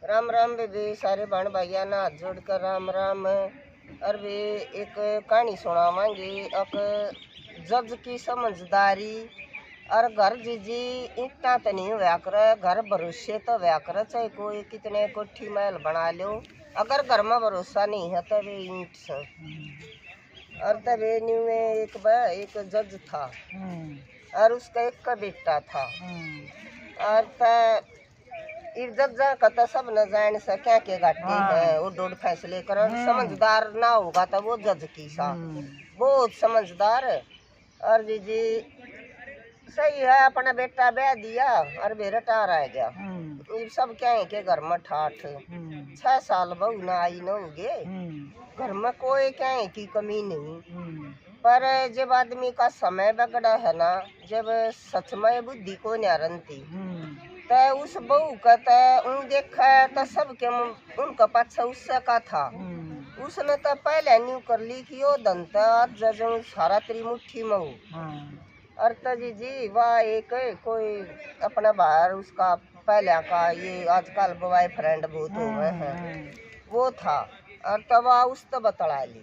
राम राम बेबे, सारे बहन भाइया ना हाथ जोड़कर राम राम। और वे एक कहानी सुनावांगे। एक जज की समझदारी। और घर जीजी इतना तो नहीं हुआ करे, घर भरोसे तो हुआ करे, चाहे कोई कितने कोठी महल बना लो, अगर घर में भरोसा नहीं है तो वे ईंट से। और तबे न्यू में एक जज था और उसका एक का बेटा था। और इज्जत का सब न जान सके के घाटे है, वो डोड फैसले कर। समझदार ना होगा तो वो जज की सा बहुत समझदार। और जी सही है, अपना बेटा ब्याह दिया और वे रिटायर आ गया। ये सब क्या है के घर में ठाठ 6 साल बहू ना आई न हो गए, घर में कोई क्या है की कमी नहीं। पर जब आदमी का समय बगड़ा है ना, जब सच में बुद्धि को न्यारंती तो उस बहू का उन देखा तो सबके उनका पाछा उससे का था। उसने तो पहले न्यू कर ली कि यो दंता जजों सारा तेरी मुट्ठी में हूँ। और जी वाह एक कोई अपना बाहर उसका पहले का, ये आजकल बॉयफ्रेंड बहुत हो गए हैं, वो था। और तवा उस तो बतला ली।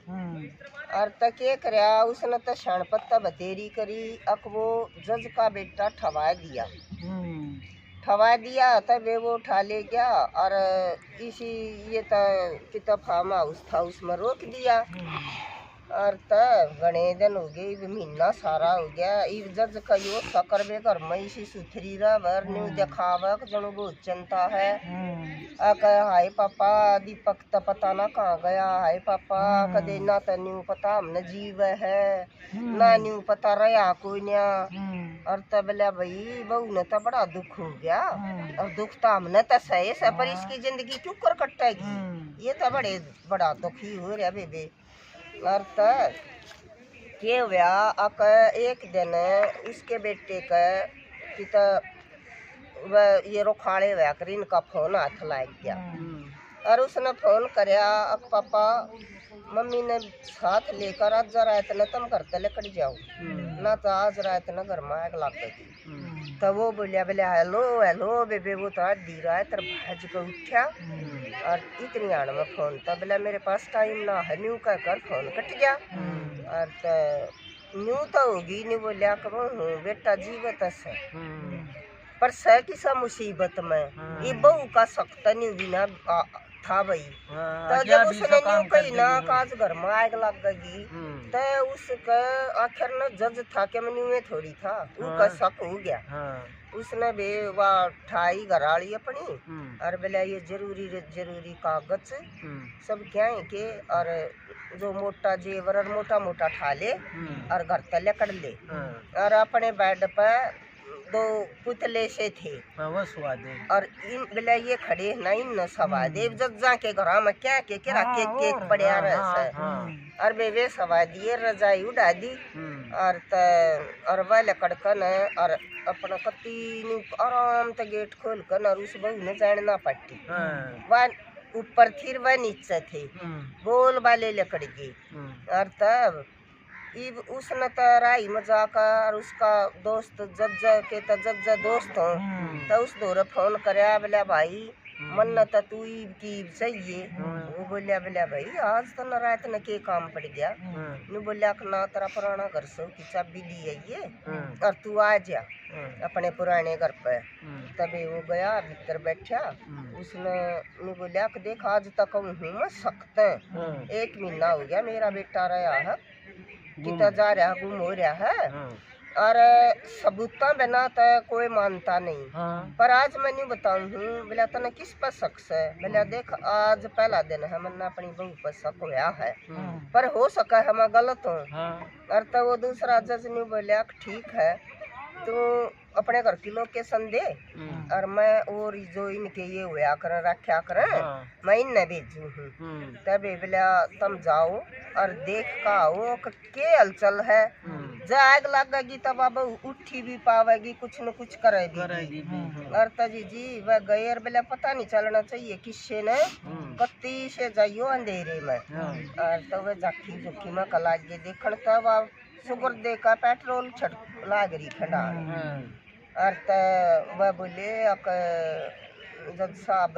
और तक ये करया उसने तो क्षण पत्ता बतेरी करी, अक वो जज का बेटा ठवा दिया तब वो उठा ले गया। और इसी ये तो फार्म हाउस था, उसमें रोक दिया। और घने दिन हो गए, महीना सारा हो गया। इस जज का यो सकर बे घर में इसी सुथरी रह न्यू दिखावा जनो बहुत चिंता है। हाय पापा दीपक तो पता ना कहाँ गया, हाय पापा कदे ना तो न्यू पता हमने जीव है ना न्यू पता रहा कोई न्या। और तब बोला भाई बहू ने तो बड़ा दुख हो गया, और दुख तो हमने तो सही से, पर इसकी जिंदगी क्यों कर कटेगी, ये तो बड़ा दुखी हो रहा बेबे। और ये हुआ एक दिन उसके बेटे का वह ये रोखाड़े हुआ कर इनका फोन हाथ लग गया। और उसने फोन करया, पापा मम्मी ने साथ लेकर आज रात न तुम घर तले कट जाओ ना, तो आज रात न घर में आग लगेगी। तो वो बोलिया हेलो हेलो बेबे, वो तो दी रहा है तेरे भज को उठा और इतनी आड़ में फोन। तो बोला मेरे पास टाइम ना है, न्यू कह कर फोन कट गया। और न्यू तो होगी नहीं, बोलिया कहो हूँ बेटा जीवत से, पर सह किसा मुसीबत में ये बहू का सख्त नहीं भी ना था भाई। तो जब उसने न्यू कही ना काज घर में आग लग गई, तो उसका आखिर न जज था कि न्यू में थोड़ी था, उसका शक हो गया। उसने भी वह ठाई घराली अपनी और बोला ये जरूरी कागज सब क्या है के, और जो मोटा जेवर और मोटा मोटा ठा ले और घर तले कर ले। और अपने बेड पर 2 पुतले से थे और इन बोला ये खड़े ना इन सवादेव जज्जा के घर में क्या के केक पड़िया रहे। और वे सवा दिए, रजाई उड़ा दी और वह लकड़कन और अपना कती आराम से गेट खोल कर और उस बहू ने जानना पट्टी वह ऊपर थी वह नीचे थे बोल वाले लकड़ी की। और तब इब उसने तराई मजाक और उसका दोस्त जज दोस्त हो तो उस दौरे फोन करया, बोला भाई मन तो तू की चाहिए। वो बोलिया भाई आज तो न रात न के काम पड़ गया। नु बोलिया ना तेरा पुराना घर सो की चाबी दी है ये, और तू आ जा अपने पुराने घर पे। तभी वो गया भीतर बैठा, उसने नु बोलिया देख आज तक हूँ मैं सख्त 1 महीना हो गया मेरा बेटा रहा है, कितना जा रहा गुम हो रहा है और सबूता बिना तो कोई मानता नहीं। पर आज मैं नहीं बताऊँ हूँ, बोला तने किस पर शक है। बोला देख आज पहला दिन है, मैंने अपनी बहू पर शक होया है, पर हो सका है मैं गलत हूँ। और तो वो दूसरा जज ने बोलिया ठीक है तो अपने घर की लोकेशन दे और मैं और जो इनके ये हुआ कर रखा कर मैं इन्हें भेजू हूँ। तब बोला तुम जाओ और देख का आओ के हलचल है, जब आग लगेगी तब अब उठी भी पावेगी, कुछ न कुछ करेगी। और जी वह गए और बोला पता नहीं चलना चाहिए किससे ने कत्ती से जाइयो अंधेरे में। और तो वह जाखी जोखी में कला देखण तब शुगर देखा पेट्रोल छट लाग रही खंडा। और वह बोले जज साहब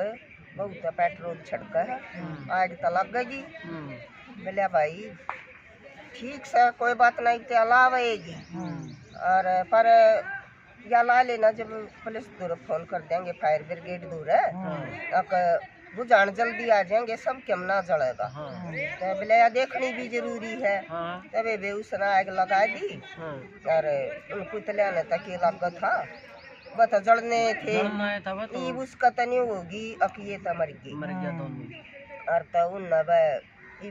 बहुत पेट्रोल छिड़का है, आग तो लग गई। बोले भाई ठीक से कोई बात नहीं तो अलावेगी, और पर या ला लेना, जब पुलिस दूर फोन कर देंगे, फायर ब्रिगेड दूर है, बुझान जल्दी आ जाएंगे, सब क्यों ना जलेगा। तो बोले या देखनी भी जरूरी है। तब वे उसने आग लगा दी, और उन पुतलिया ने तक लगा था, बता जलने थे, उसका तो नहीं होगी, अकिए तो मर गई। और तो उन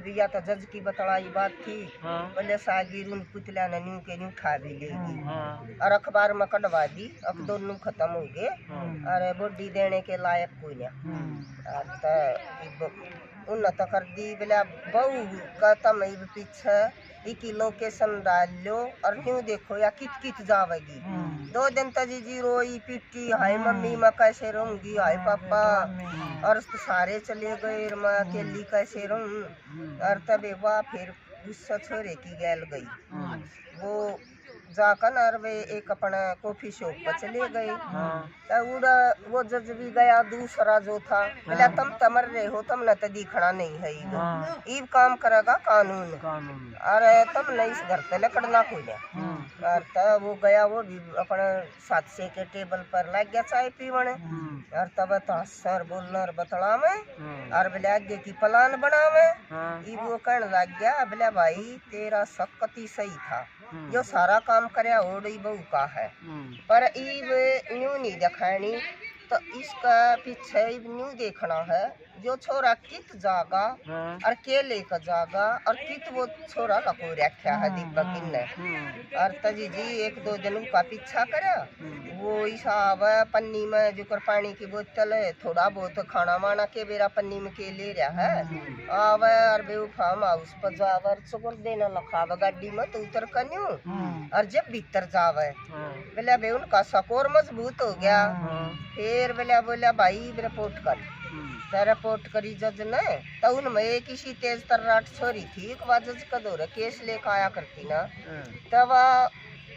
या तो जज की बतलाई बात थी, बोले सागिर उन पुतला ने न्यू के न्यू खा भी लेगी, और अखबार में कटवा दी, अब दोनों खत्म हो गए, और बॉडी देने के लायक कोई नहीं। और तो उन तो कर दी, बोले बहू का तम पीछे एक लोकेशन डाल लो और न्यू देखो या कित कित जावेगी। 2 दिन तक जी रोई पीटी, हाय मम्मी मैं कैसे रहूंगी, हाय पापा, और सारे चले गए, मैं अकेली कैसे रहूं। और तब वाह फिर गुस्सा छोरे की गैल गई, वो जाकर और वे एक अपना कॉफी शॉप पर चले गए। तो उड़ा वो जज भी गया, दूसरा जो था बोला तुम तमर रहे हो, तुम न तो दिखना नहीं है, ईब काम करेगा कानून, और तुम नहीं इस घर पे लकड़ना कोई नहीं। और तब वो गया, वो भी अपने साथ से के टेबल पर लग गया चाय पीवने, और तब सर बोलना बतला में, और बोले आगे की प्लान बना में। ईब वो कहने लग गया, बोले भाई तेरा सकती सही था, जो सारा काम करे ओडी बहू का है, पर ईब न्यू नहीं दिखानी, तो इसका पीछे न्यू देखना है, जो छोरा कित जागा और के लेकर जागा, और कित वो छोरा लको रखा है दीपक ने। और तजी जी 1-2 दिन का पीछा करा, वो हिसाब पन्नी में जो कर पानी की बोतल है, थोड़ा बहुत खाना वाना के बेरा पन्नी में के ले रहा है, आवे और बे फार्म हाउस पर जावर चुगल देना लखाव गाड़ी में तो उतर कन्यू, और जब भीतर जावे बोला बे उनका सकोर मजबूत हो गया। फिर बोला भाई रिपोर्ट कर, तो रिपोर्ट करी जज ने, तो उनमें किसी तेज तर्राट छोरी थी, एक बार जज का दौरे केस लेकर आया करती ना, तब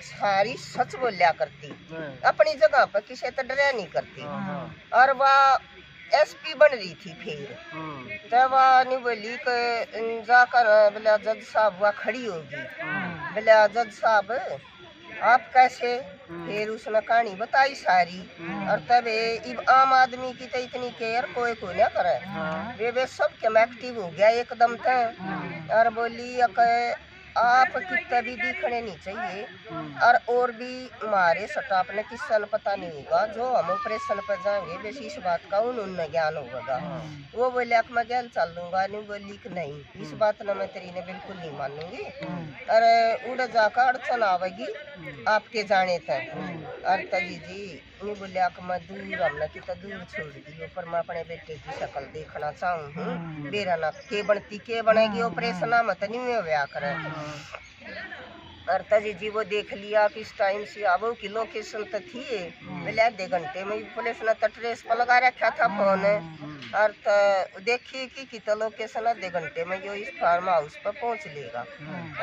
सारी सच बोलिया करती, अपनी जगह पर किसी तो डरा नहीं करती, और वह एसपी बन रही थी। फिर तब वह नहीं बोली कि जाकर बोला जज साहब वह खड़ी होगी, बोला जज साहब आप कैसे। फिर उसने कहानी बताई सारी, और तब इब आम आदमी की तो इतनी केयर कोई ना करे, वे सब के एक्टिव हो गया एकदम था, और बोली आप कितना भी दिखने नहीं चाहिए, और भी हमारे स्टाफ ने किस्सा न पता नहीं होगा, जो हम ऑपरेशन पर जाएंगे बेस इस बात का उन्हें ज्ञान होगा। वो बोले मैं गैल चल लूंगा, नहीं बोली कि नहीं इस बात न मैं तेरी ने बिल्कुल नहीं मानूंगी, अरे उड़ जाकर अड़चन आवेगी आपके जाने तक। और तजी जी नहीं बोलिया कि मैं दूर हमने कितना दूर छोड़ दी, पर मैं अपने बेटे की शक्ल देखना चाहूँ, मेरा ना के बनती के बनेगी ऑपरेशन मत नहीं हुआ करे। और तजी जी वो देख लिया कि इस टाइम से अब की लोकेशन तो थी, बोले आधे घंटे में पुलिस ने तो ट्रेस पर लगा रखा था फोन, और तो देखिए कि तो लोकेशन आधे घंटे में जो इस फार्म हाउस पर पहुंच लेगा।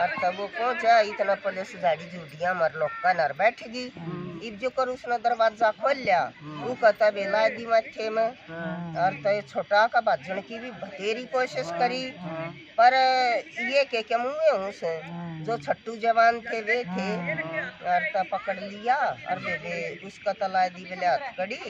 और तब वो पहुंचा, इतना पुलिस झाड़ी झूठिया मर लोग का नर बैठ गई। इब जो कर उसने दरवाजा खोल लिया, वो कहता बेला दी माथे में, और तो छोटा का भाजन की भी बतेरी कोशिश करी, पर ये के मुँह हूँ से जो छट्टू जवान थे वे थे, और तो पकड़ लिया, और बेबे उसका तला दी बोले हाथ कड़ी,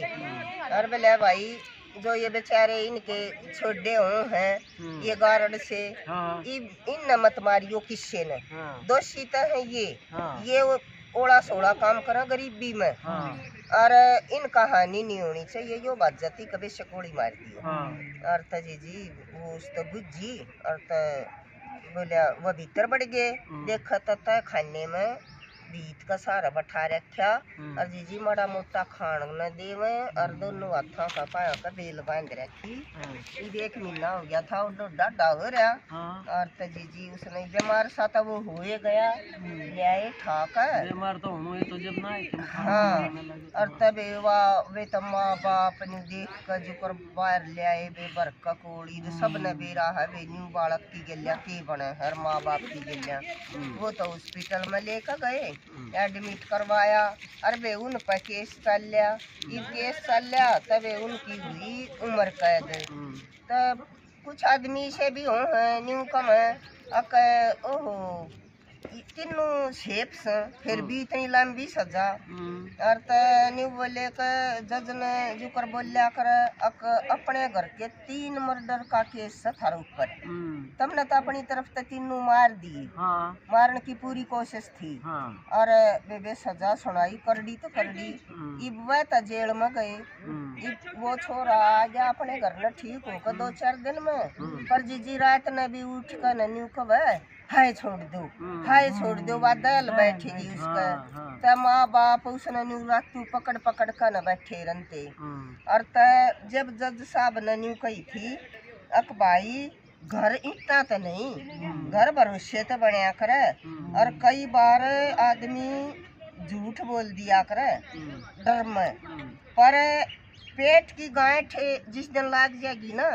और बोले भाई जो ये बेचारे इनके छोड़े हुए हैं ये गार्ड से, इन मत मारियो किससे ने, दोषी तो है ये ओड़ा सोड़ा काम करा गरीबी में, और इन कहानी नहीं होनी चाहिए, यो बात जाती कभी शकोड़ी मार दी। और तजी जी वो उस तो बुझी, और तो बोलिया वो भीतर बढ़ गए, देखा तो खाने में बीत का सारा बैठा रखा, और जीजी माड़ा मोटा खान न देवे, और दोनों हाथों का पायों का बेल बांध रखी। 1 महीना हो गया था, वो डाढ़ा हो रहा, और तो जीजी उसने बीमार सा था वो हुए गया, लियाए ठाक बीमार तो हुए तो जब ना हाँ, और तब वे तो माँ बाप ने देख कर जो कर बाहर लियाए बे बरका कोड़ी सब ने बेरा है वे न्यू बालक की गलिया के बने हर माँ बाप की गलिया, वो तो हॉस्पिटल में लेकर गए, एडमिट करवाया। और वे उन पर केस चल लिया। ये केस चल लिया तब उनकी हुई उम्र कैद। तब कुछ आदमी से भी हो हैं न्यू कम है अक ओहो तीनों सेफ से फिर भी इतनी लंबी सजा। और न्यू बोले के जज ने जो कर बोलिया कर अक अपने घर के 3 मर्डर का केस थारे ऊपर। तुमने तो अपनी तरफ से तीनों मार दी। मारने की पूरी कोशिश थी। और वे सजा सुनाई करड़ी तो करड़ी। इब वह तो जेल में गए। इब वो छोरा आ गया अपने घर में ठीक होकर 2-4 दिन में। पर जीजी रात ने भी उठ कर न्यू कब हाय छोड़ दो बादल बैठेगी उसका। त माँ बाप उसने न्यू रात पकड़ पकड़ कर न बैठे रहते। और त जब जज साहब ने न्यू कही थी अक भाई घर इतना तो नहीं घर भरोसे तो बनया करे। और कई बार आदमी झूठ बोल दिया करे डर में। पर पेट की गांठ जिस दिन लाग जाएगी ना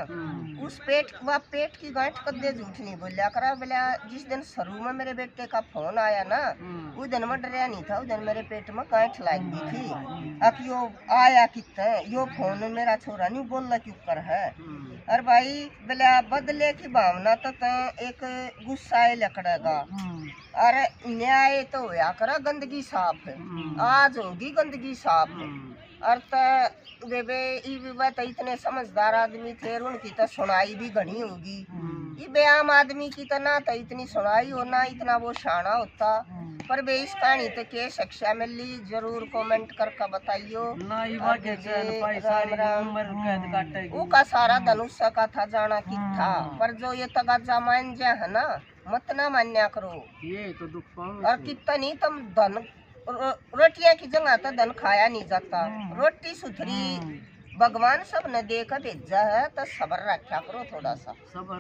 उस पेट की गांठ कदे झूठ नहीं बोलिया करा। बोला जिस दिन शुरू में मेरे बेटे का फोन आया ना उस दिन मैं डरिया नहीं था। उस दिन मेरे पेट में गांठ लाग गई थी। अब यो आया कितने यो फोन मेरा छोरा नहीं बोलना क्यों कर है। और भाई बोला बदले की भावना तो एक गुस्सा लकड़ेगा। और न्याय तो होया करा गंदगी साफ आज होगी गंदगी साफ। और बेबे इतने समझदार आदमी थे उनकी तो सुनाई भी घनी होगी। ये बेआम आदमी की तो ना तो इतनी सुनाई हो ना इतना वो शाना होता। पर बे इस कहानी तो के शिक्षा मिली जरूर कमेंट करके बताइयो। वो का सारा धनुष का था जाना की था। पर जो ये तगाजा मान जा है ना मत ना मान्या करो। ये तो दुख और कितनी तुम धन रोटियां की जगह तो धन खाया नहीं जाता। रोटी सुथरी भगवान सब ने देकर भेजा है तो सबर रखा करो थोड़ा सा। सबर